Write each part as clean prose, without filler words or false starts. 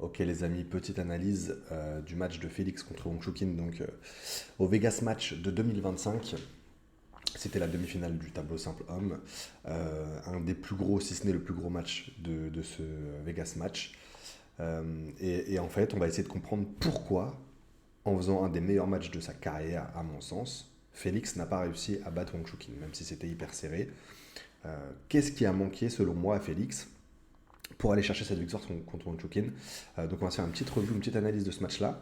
Ok les amis, petite analyse du match de Félix contre Wong Chuk In donc, au Vegas Match de 2025. C'était la demi-finale du tableau simple homme. Un des plus gros, si ce n'est le plus gros match de ce Vegas Match. Et en fait, on va essayer de comprendre pourquoi, en faisant un des meilleurs matchs de sa carrière, à mon sens, Félix n'a pas réussi à battre Wong Chuk In, même si c'était hyper serré. Qu'est-ce qui a manqué, selon moi, à Félix pour aller chercher cette victoire contre Wong Chuk In? Donc on va se faire une petite revue, une petite analyse de ce match-là.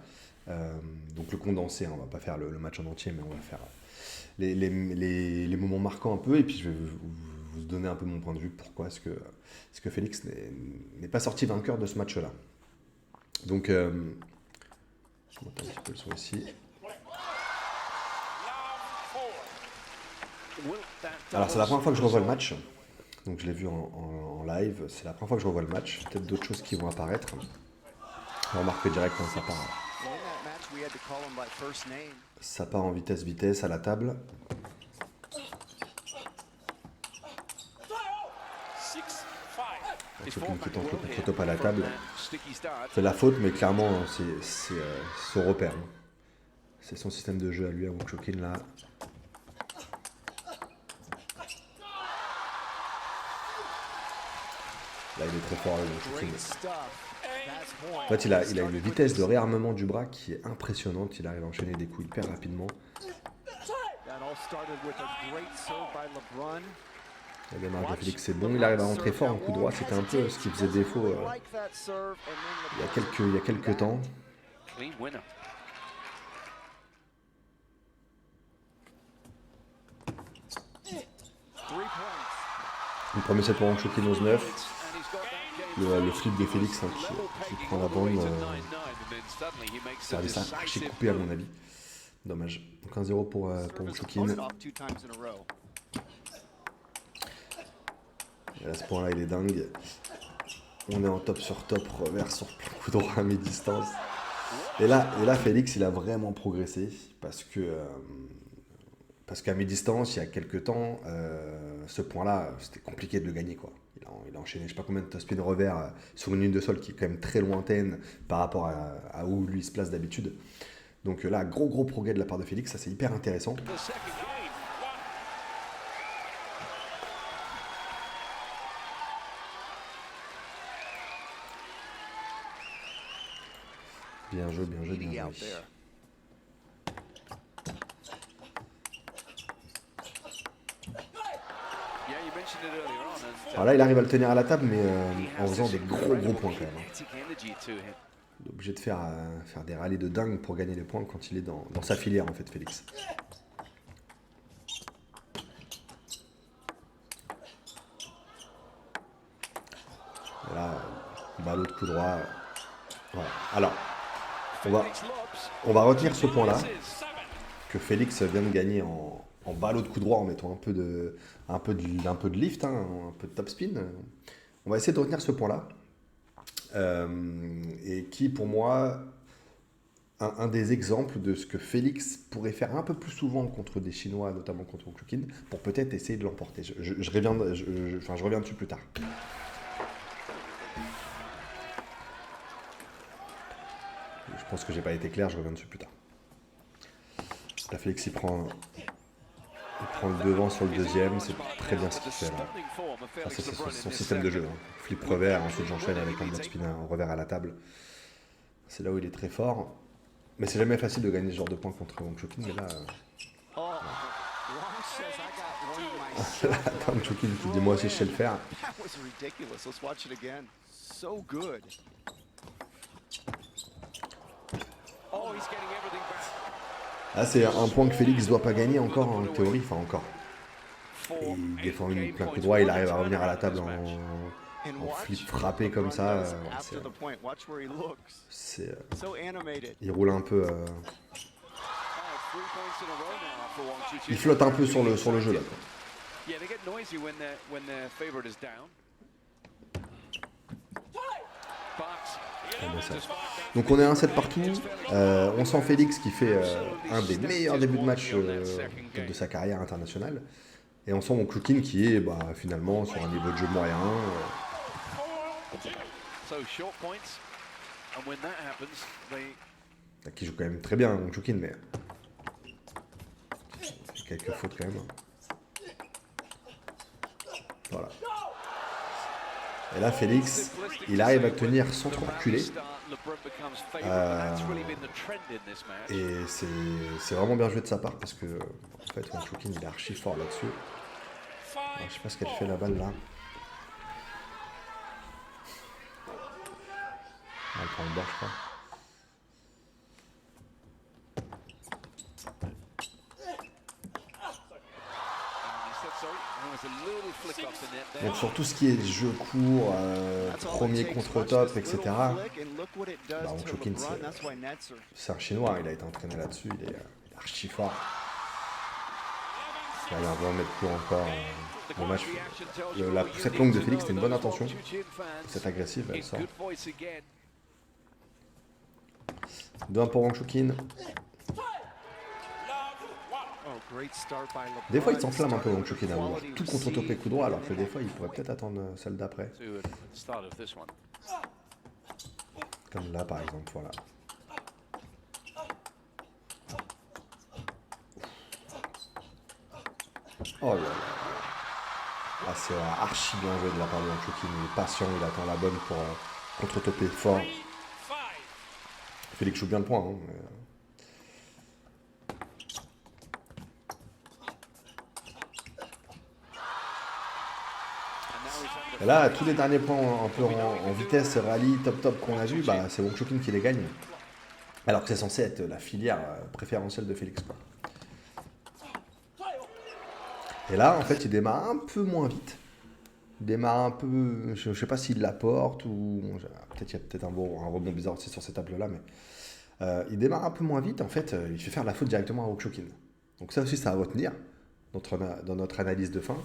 Donc le condensé, hein, on va pas faire le match en entier, mais on va faire les moments marquants un peu, et puis je vais vous donner un peu mon point de vue, pourquoi est-ce que Félix n'est pas sorti vainqueur de ce match-là. Donc, je monte un petit peu le son ici. Alors c'est la première fois que je revois le match, donc je l'ai vu en live, c'est la première fois que je revois le match, peut-être d'autres choses qui vont apparaître. On remarque direct quand ça part en vitesse à la table. Chuk In qui tente le contre-top à la table. C'est la faute, mais clairement, c'est son repère. C'est son système de jeu à lui, à Wong Chuk In, là. Là, il est très fort, Wong Chuk In. En fait, il a une vitesse de réarmement du bras qui est impressionnante. Il arrive à enchaîner des coups hyper rapidement. La démarche de Félix, c'est bon. Il arrive à rentrer fort en coup droit. C'était un peu ce qui faisait défaut il y a quelques temps. Le premier set pour Wong Chuk In 11-9. Le flip de Félix, hein, qui prend la bande. Service archi coupé à mon avis. Dommage. Donc 1-0 pour Wong Chuk In. Et à ce point-là, il est dingue. On est en top sur top, revers sur plein coup droit à mi-distance. Et là, Félix, il a vraiment progressé parce qu'à mi-distance, il y a quelques temps, ce point-là, c'était compliqué de le gagner, quoi. Il a enchaîné je sais pas combien de top spin revers sur une ligne de sol qui est quand même très lointaine par rapport à où lui se place d'habitude. Donc là, gros progrès de la part de Félix, ça c'est hyper intéressant. Bien joué. Alors là, il arrive à le tenir à la table, mais en faisant des gros points quand même. Il est obligé de faire des rallyes de dingue pour gagner les points quand il est dans sa filière, en fait, Félix. Voilà, ballot de coup droit. Voilà. Alors, on va retenir ce point-là, que Félix vient de gagner en ballot de coup droit en mettant un peu de lift, hein, un peu de top spin. On va essayer de retenir ce point-là. Et qui, pour moi, un des exemples de ce que Félix pourrait faire un peu plus souvent contre des Chinois, notamment contre Wong Chuk In, pour peut-être essayer de l'emporter. Je reviens dessus plus tard. Je pense que j'ai pas été clair, je reviens dessus plus tard. Là, Félix, il prend le devant sur le deuxième, c'est très bien ce qu'il fait là. Enfin, c'est son système de jeu. Hein. Flip revers, ensuite j'enchaîne avec un back spin en revers à la table. C'est là où il est très fort. Mais c'est jamais facile de gagner ce genre de points contre Wong Chuk In, mais là... Wong Chuk In qui dit moi aussi je sais le faire. Là, c'est un point que Félix doit pas gagner encore en théorie, enfin encore. Et il défend plein coup droit, il arrive à revenir à la table en flip frappé comme ça. Il roule un peu. Il flotte un peu sur le jeu là. Donc on est à 1-7 partout. On sent Félix qui fait un des meilleurs débuts de match de sa carrière internationale. Et on sent Wong Chuk In qui est finalement sur un niveau de jeu moyen. Qui joue quand même très bien, Wong Chuk-in, mais il fait quelques fautes quand même. Voilà. Et là, Félix, il arrive à tenir sans trop reculer. Et c'est vraiment bien joué de sa part parce que, en fait, Wong Chuk-in, il est archi fort là-dessus. Alors, je sais pas ce qu'elle fait la balle là. Elle prend le bord, je crois. Donc sur tout ce qui est jeu court, premier contre top, etc. Bah, Wong Chuk-in, c'est un Chinois, il a été entraîné là-dessus, il est archi fort. Là, il y a un bon mètre court encore. Dommage. La poussette longue de Félix, c'était une bonne intention. Cette agressive, elle sort. 2-1 pour Wong Chuk-in. Des fois, il s'enflamme un peu Wong Chuk-in à vouloir tout contre-topper coup droit, alors que des fois, il pourrait peut-être attendre celle d'après. Comme là, par exemple, voilà. Oh là là. Ah, c'est archi bien joué de la part de Wong Chuk-in. Il est patient, il attend la bonne pour contre-topper fort. Félix joue bien le point. Hein, mais... Et là, tous les derniers points un peu en vitesse, rallye, top qu'on a vu, bah, c'est Wong Chuk-in qui les gagne. Alors que c'est censé être la filière préférentielle de Félix, quoi. Et là, en fait, il démarre un peu moins vite. Il démarre un peu... Je sais pas s'il la porte ou... Peut-être il y a peut-être un rebond bizarre aussi sur cette table-là, mais... il démarre un peu moins vite. En fait, il fait faire la faute directement à Wong Chuk-in. Donc ça aussi, ça à retenir dans notre analyse de fin.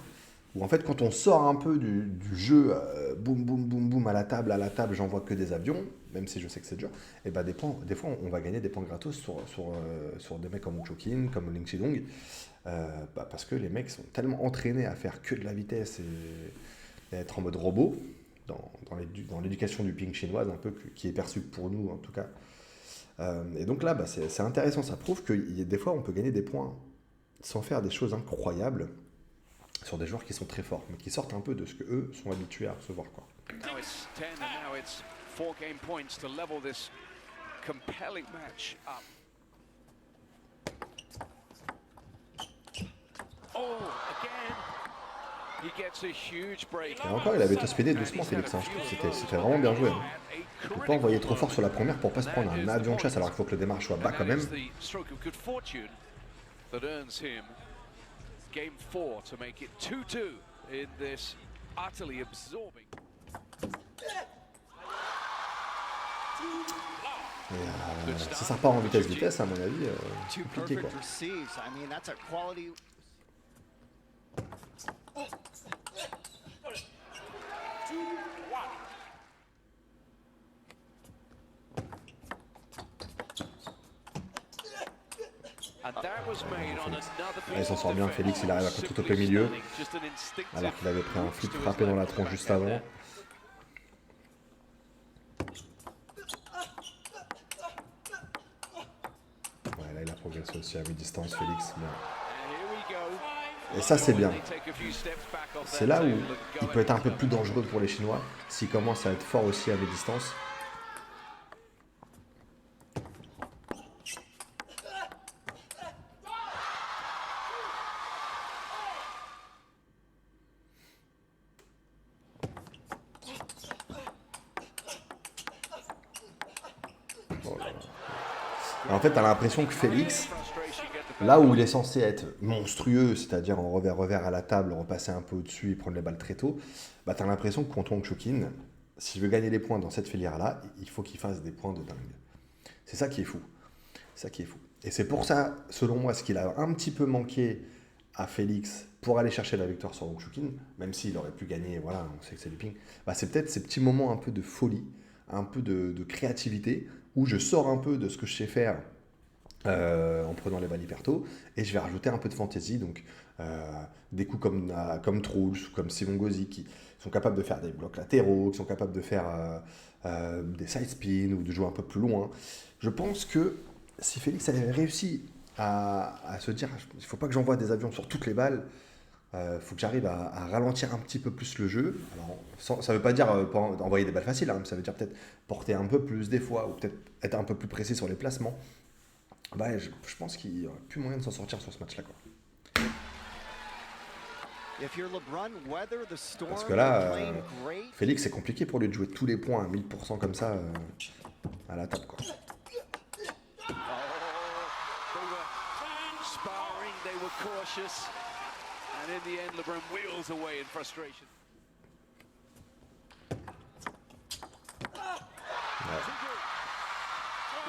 Où en fait, quand on sort un peu du jeu, boum, boum, boum, boum, à la table, j'en vois que des avions, même si je sais que c'est dur, et bah des fois, on va gagner des points gratos sur des mecs comme Wong Chuk-in, comme Ling Chidong, parce que les mecs sont tellement entraînés à faire que de la vitesse et à être en mode robot, dans l'éducation du ping chinoise, un peu qui est perçue pour nous, en tout cas. Et donc là, bah, c'est intéressant, ça prouve que des fois, on peut gagner des points sans faire des choses incroyables, sur des joueurs qui sont très forts, mais qui sortent un peu de ce que eux sont habitués à recevoir, quoi. Et encore, il avait été speedé doucement, Félix. Hein. Je trouve que c'était vraiment bien joué. Hein. Il ne peut pas envoyer trop fort sur la première pour pas se prendre un avion de chasse, alors qu'il faut que le démarrage soit bas quand même. Game 4 to make it 2-2 in this utterly absorbing. Si ça repart en vitesse, à mon avis, compliqué quoi. Là, il s'en sort bien, Félix, il arrive à contre-topper milieu, alors qu'il avait pris un flip frappé dans la tronche juste avant. Ouais, là, il a progressé aussi à mi-distance, Félix. Bien. Et ça, c'est bien. C'est là où il peut être un peu plus dangereux pour les Chinois, s'il commence à être fort aussi à mi-distance. En fait, tu as l'impression que Félix, là où il est censé être monstrueux, c'est-à-dire en revers à la table, repasser un peu au-dessus et prendre les balles très tôt, bah, tu as l'impression que contre Wong Chuk-in, s'il veut gagner des points dans cette filière-là, il faut qu'il fasse des points de dingue. C'est ça qui est fou. C'est ça qui est fou. Et c'est pour ça, selon moi, ce qu'il a un petit peu manqué à Félix pour aller chercher la victoire sur Wong Chuk-in, même s'il aurait pu gagner, voilà, on sait que c'est du ping, bah, c'est peut-être ces petits moments un peu de folie, un peu de créativité, où je sors un peu de ce que je sais faire en prenant les balles hyperto, et je vais rajouter un peu de fantaisie, donc des coups comme Truls ou comme Simon Gauzy qui sont capables de faire des blocs latéraux, qui sont capables de faire des side spins ou de jouer un peu plus loin. Je pense que si Félix avait réussi à se dire il ne faut pas que j'envoie des avions sur toutes les balles, faut que j'arrive à ralentir un petit peu plus le jeu. Alors, ça ne veut pas dire pas envoyer des balles faciles, hein, mais ça veut dire peut-être porter un peu plus des fois, ou peut-être être un peu plus précis sur les placements. Bah, je pense qu'il n'y aurait plus moyen de s'en sortir sur ce match-là, quoi. Parce que là, Félix, c'est compliqué pour lui de jouer tous les points à 1000% comme ça à la table, quoi.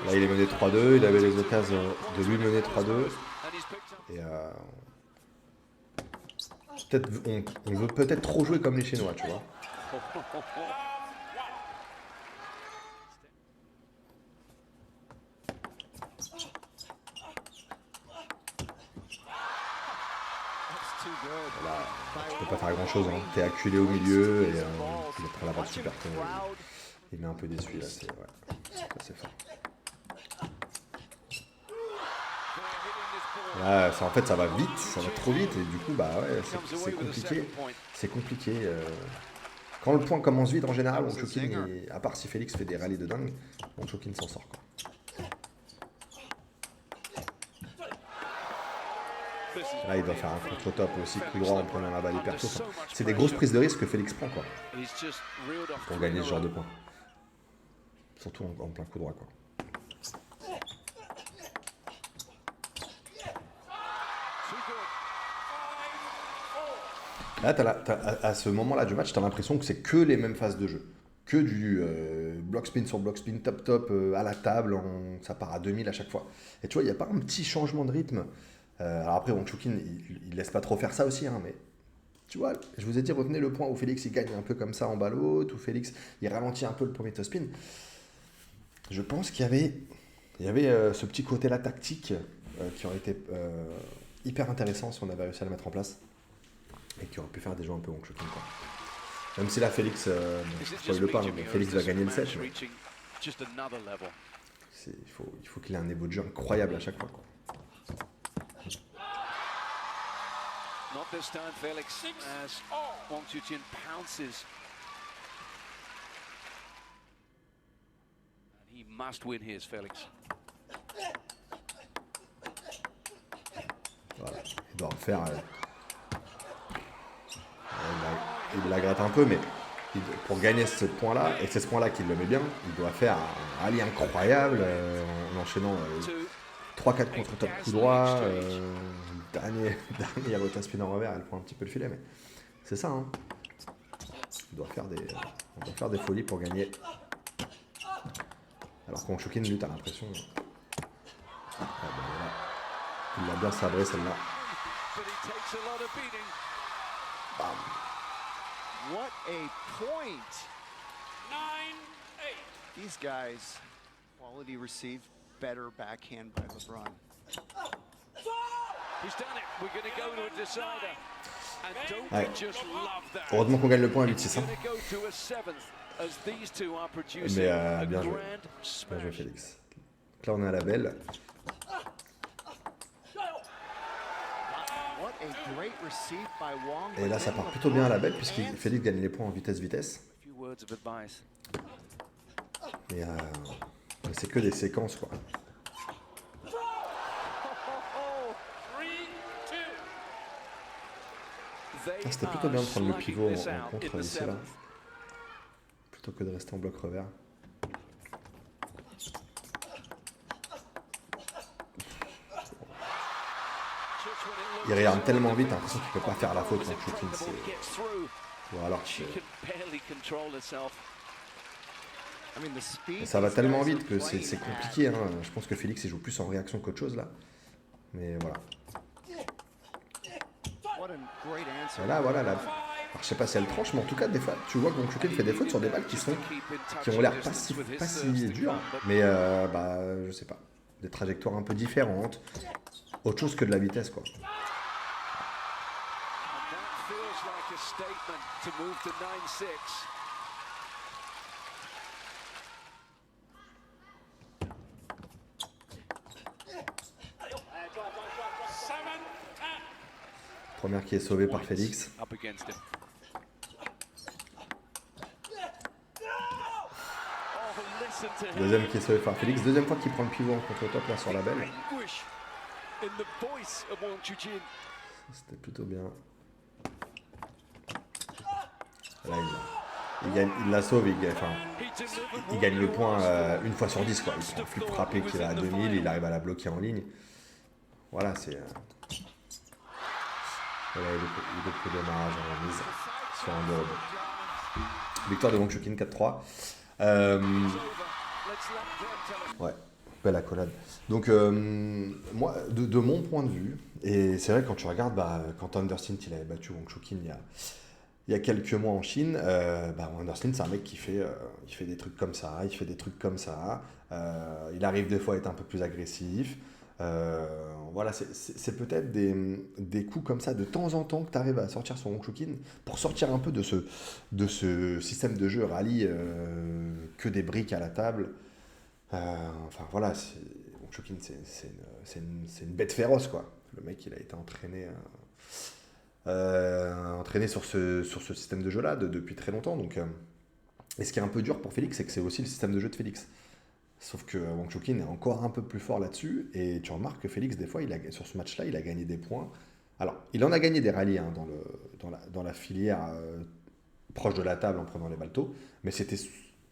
Là, il est mené 3-2, il avait les occasions de lui mener 3-2. Et peut-être, on veut peut-être trop jouer comme les Chinois, tu vois. Là, tu peux pas faire grand-chose, hein. T'es acculé au milieu et il prend la balle super tôt. Il met un peu déçu, là, c'est fort. Là, en fait, ça va vite, ça va trop vite, et du coup, bah ouais, c'est compliqué. C'est compliqué. Quand le point commence vite, en général, Wong Chuk-in, à part si Félix fait des rallyes de dingue, Wong Chuk-in s'en sort, quoi. Là, il doit faire un contre-top aussi, coup droit en prenant la balle hyper tôt. C'est des grosses prises de risque que Félix prend, quoi, pour gagner ce genre de points. Surtout en plein coup droit, quoi. Là, à ce moment-là du match, tu as l'impression que c'est que les mêmes phases de jeu. Que du block spin sur block spin, top à la table, ça part à 2000 à chaque fois. Et tu vois, il n'y a pas un petit changement de rythme. Alors après, Wong Chuk-in, il laisse pas trop faire ça aussi, hein, mais tu vois, je vous ai dit, retenez le point où Félix il gagne un peu comme ça en balle haute, où Félix il ralentit un peu le premier top spin. Je pense qu'il y avait ce petit côté-là tactique qui aurait été hyper intéressant si on avait réussi à le mettre en place. Et qui aurait pu faire des jeux un peu Wong Chuk-in, quoi. Même si là, Félix, je spoil le pas, mais Félix va gagner le set. Il faut qu'il ait un niveau de jeu incroyable à chaque fois, quoi. Not this time, Felix, as Wong Chuk-in pounces. And he must win his, Felix. Voilà, il doit refaire. Il la gratte un peu, mais pour gagner ce point-là, et c'est ce point-là qu'il le met bien, il doit faire un rallye incroyable en enchaînant 3-4 contre-top coup droit. Dernier rota spin en revers, elle prend un petit peu le filet, mais c'est ça, hein. On doit faire des folies pour gagner. Alors qu'en Chuk-in, lui, t'as l'impression. Ah, ben voilà. Il l'a bien sabré celle-là. Bam. What a point! 9-8. These guys, quality received, better backhand by LeBron. He's done it. We're going to go to a decider. And don't Ouais. we just love that? Heureusement qu'on gagne le point à 8-6. Hein. We're going to go to a seventh as these two are producing Mais a bien joué. grand Bien joué, smash. Félix. Donc là, on est à la belle. What a great receive by Wong. Et là, ça part plutôt bien à la belle, puisque Félix gagne les points en vitesse-vitesse. A few words of advice. Mais c'est que des séquences, quoi. Ah, c'était plutôt bien de prendre le pivot en contre ici, là. Plutôt que de rester en bloc revers. Il regarde tellement vite, t'as l'impression qu'il peut pas faire la faute en shooting. Ou alors ça va tellement vite que c'est compliqué, hein. Je pense que Félix il joue plus en réaction qu'autre chose là. Mais voilà. Voilà. Alors, je sais pas si elle tranche, mais en tout cas, des fois, tu vois que Wong Chuk-in fait des fautes sur des balles qui ont l'air pas si dures. Mais je sais pas. des trajectoires un peu différentes, autre chose que de la vitesse, quoi. And that feels like a statement to move to 9-6. Première qui est sauvée par Félix. Up against him. Oh, listen to him. Deuxième qui est sauvée par Félix. Deuxième fois qu'il prend le pivot en contre-top là sur la belle. Anguish in the voice of Wang Chuqin. C'était plutôt bien. Là, il la sauve, il gagne le point une fois sur 10, quoi. Il prend plus de frappé qu'il a à 2000, il arrive à la bloquer en ligne. Voilà, c'est... Voilà, il est de démarrage en mise sur un board. Victoire de Wang Chuqin 4-3. Ouais, belle accolade. Donc, moi, de mon point de vue, et c'est vrai quand tu regardes, quand Anderson il avait battu Wang Chuqin il y a quelques mois en Chine, Anderson c'est un mec qui fait des trucs comme ça, il fait des trucs comme ça, il arrive des fois à être un peu plus agressif. Voilà, c'est peut-être des coups comme ça de temps en temps que tu arrives à sortir sur Wang Chuqin pour sortir un peu de ce système de jeu rallye que des briques à la table. Enfin voilà, Wang Chuqin c'est une bête féroce, quoi. Le mec il a été entraîné sur ce système de jeu là depuis très longtemps. Donc, et ce qui est un peu dur pour Félix, c'est que c'est aussi le système de jeu de Félix. Sauf que Wang Chuqin est encore un peu plus fort là-dessus, et tu remarques que Félix, des fois, sur ce match-là, il a gagné des points. Alors, il en a gagné des rallyes dans la filière proche de la table en prenant les baltos, mais c'était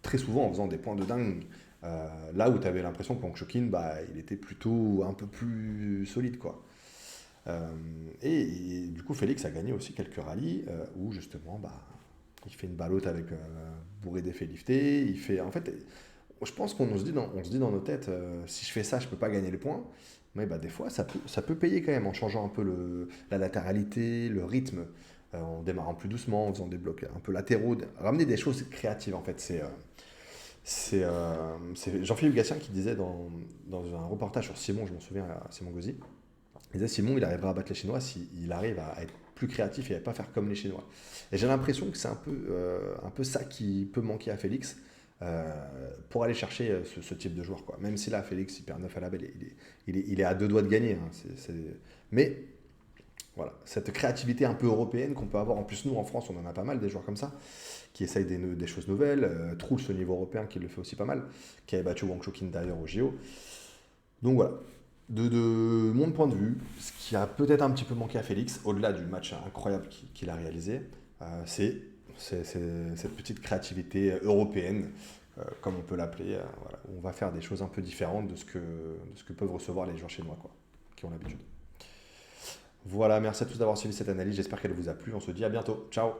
très souvent en faisant des points de dingue, là où tu avais l'impression que Wang Chuqin, il était plutôt un peu plus solide, quoi. Et du coup, Félix a gagné aussi quelques rallyes où justement, il fait une ballotte avec bourré d'effets liftés. Il fait, en fait, je pense qu'on se dit dans nos têtes, si je fais ça, je peux pas gagner les points. Mais des fois, ça peut payer quand même en changeant un peu la latéralité, le rythme, en démarrant plus doucement, en faisant des blocs un peu latéraux, ramener des choses créatives en fait. C'est Jean-Philippe Gatien qui disait dans un reportage sur Simon, je m'en souviens, Simon Gauzy, il disait Simon, il arrivera à battre les Chinois s'il arrive à être plus créatif et à ne pas faire comme les Chinois. Et j'ai l'impression que c'est un peu ça qui peut manquer à Félix pour aller chercher ce type de joueur, quoi. Même si là, Félix, il perd 9 à la belle, il est à 2 doigts de gagner. Hein. Mais voilà, cette créativité un peu européenne qu'on peut avoir, en plus nous en France, on en a pas mal des joueurs comme ça, qui essayent des choses nouvelles. Truls au niveau européen, qui le fait aussi pas mal, qui avait battu Wang Chuqin d'ailleurs au JO. Donc voilà. De mon point de vue, ce qui a peut-être un petit peu manqué à Félix, au-delà du match incroyable qu'il a réalisé, c'est cette petite créativité européenne, comme on peut l'appeler. Voilà, où on va faire des choses un peu différentes de ce que peuvent recevoir les joueurs chinois, quoi, qui ont l'habitude. Voilà, merci à tous d'avoir suivi cette analyse, j'espère qu'elle vous a plu, on se dit à bientôt, ciao.